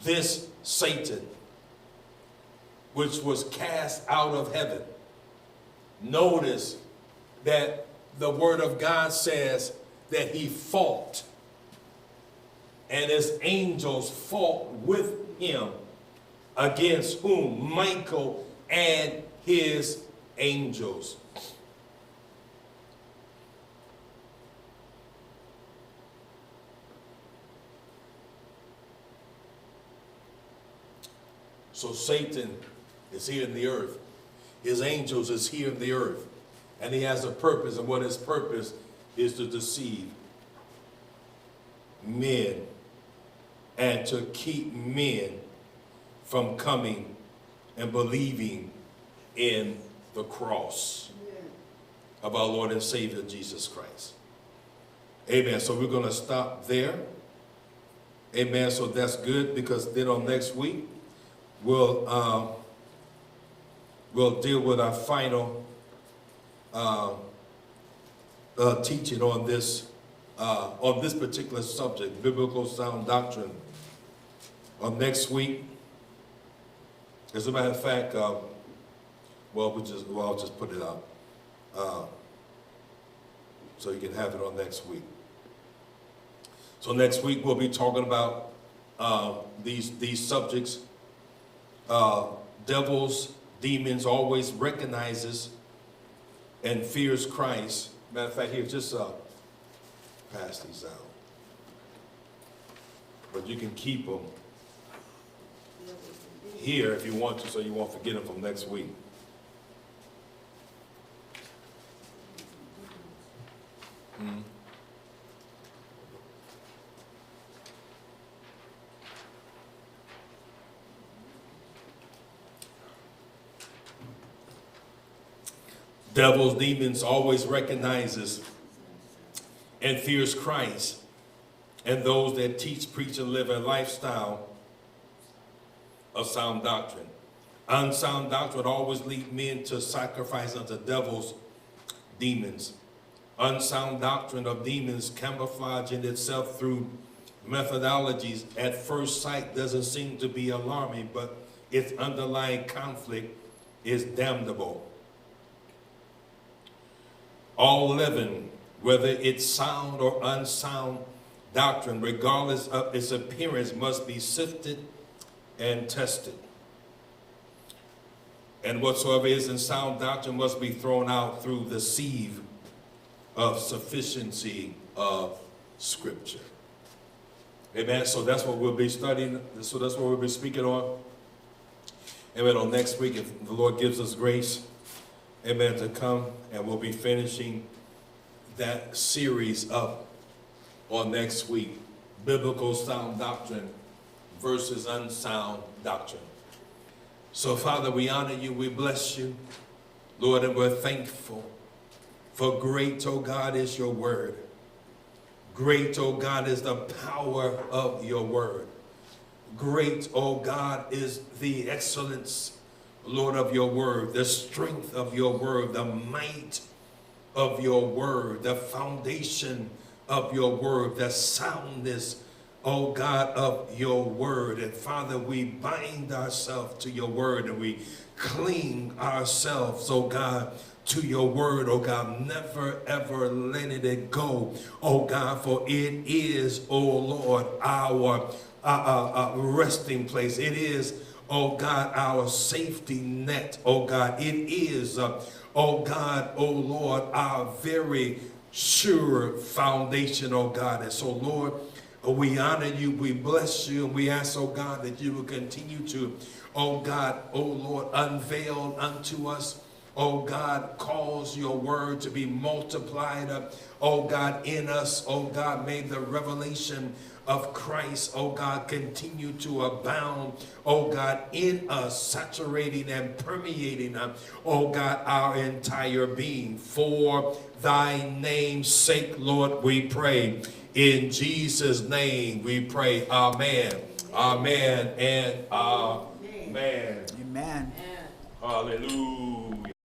this Satan, which was cast out of heaven. Notice that the word of God says that he fought, and his angels fought with him, against whom? Michael and his angels. So Satan is here in the earth. His angels is here in the earth. And he has a purpose, and what his purpose is to deceive men and to keep men from coming and believing in the cross of our Lord and Savior Jesus Christ. Amen. So we're going to stop there. Amen. So that's good, because then on next week we'll deal with our final teaching on this particular subject, biblical sound doctrine. On next week, as a matter of fact, I'll just put it out so you can have it on next week. So next week we'll be talking about these subjects. Devils, demons always recognizes and fears Christ. Matter of fact, here, just pass these out. But you can keep them here if you want to, so you won't forget them from next week. Devils, demons always recognizes and fears Christ and those that teach, preach, and live a lifestyle of sound doctrine. Unsound doctrine always lead men to sacrifice unto devils, demons. Unsound doctrine of demons camouflaging itself through methodologies at first sight doesn't seem to be alarming, but its underlying conflict is damnable. All living, whether it's sound or unsound doctrine, regardless of its appearance, must be sifted and tested. And whatsoever is in sound doctrine must be thrown out through the sieve of sufficiency of Scripture. Amen. So that's what we'll be studying. So that's what we'll be speaking on. Amen. On next week, if the Lord gives us grace, amen, to come, and we'll be finishing that series up on next week. Biblical sound doctrine versus unsound doctrine. So, Father, we honor you, we bless you, Lord, and we're thankful. For great, oh God, is your word. Great, oh God, is the power of your word. Great, oh God, is the excellence, Lord, of your word, the strength of your word, the might of your word, the foundation of your word, the soundness, oh God, of your word. And Father, we bind ourselves to your word, and we cling ourselves, oh God, to your word, oh God, never ever letting it go, oh God, for it is, oh Lord, our resting place. It is, oh God, our safety net, oh God. It is, oh God, oh Lord, our very sure foundation, oh God. And so, Lord, we honor you, we bless you, and we ask, oh God, that you will continue to, oh God, oh Lord, unveil unto us, oh God, cause your word to be multiplied, oh God, in us, oh God. May the revelation of Christ, oh God, continue to abound, oh God, in us, saturating and permeating, oh God, our entire being. For thy name's sake, Lord, we pray. In Jesus' name we pray. Amen. Amen and amen. Amen. Hallelujah.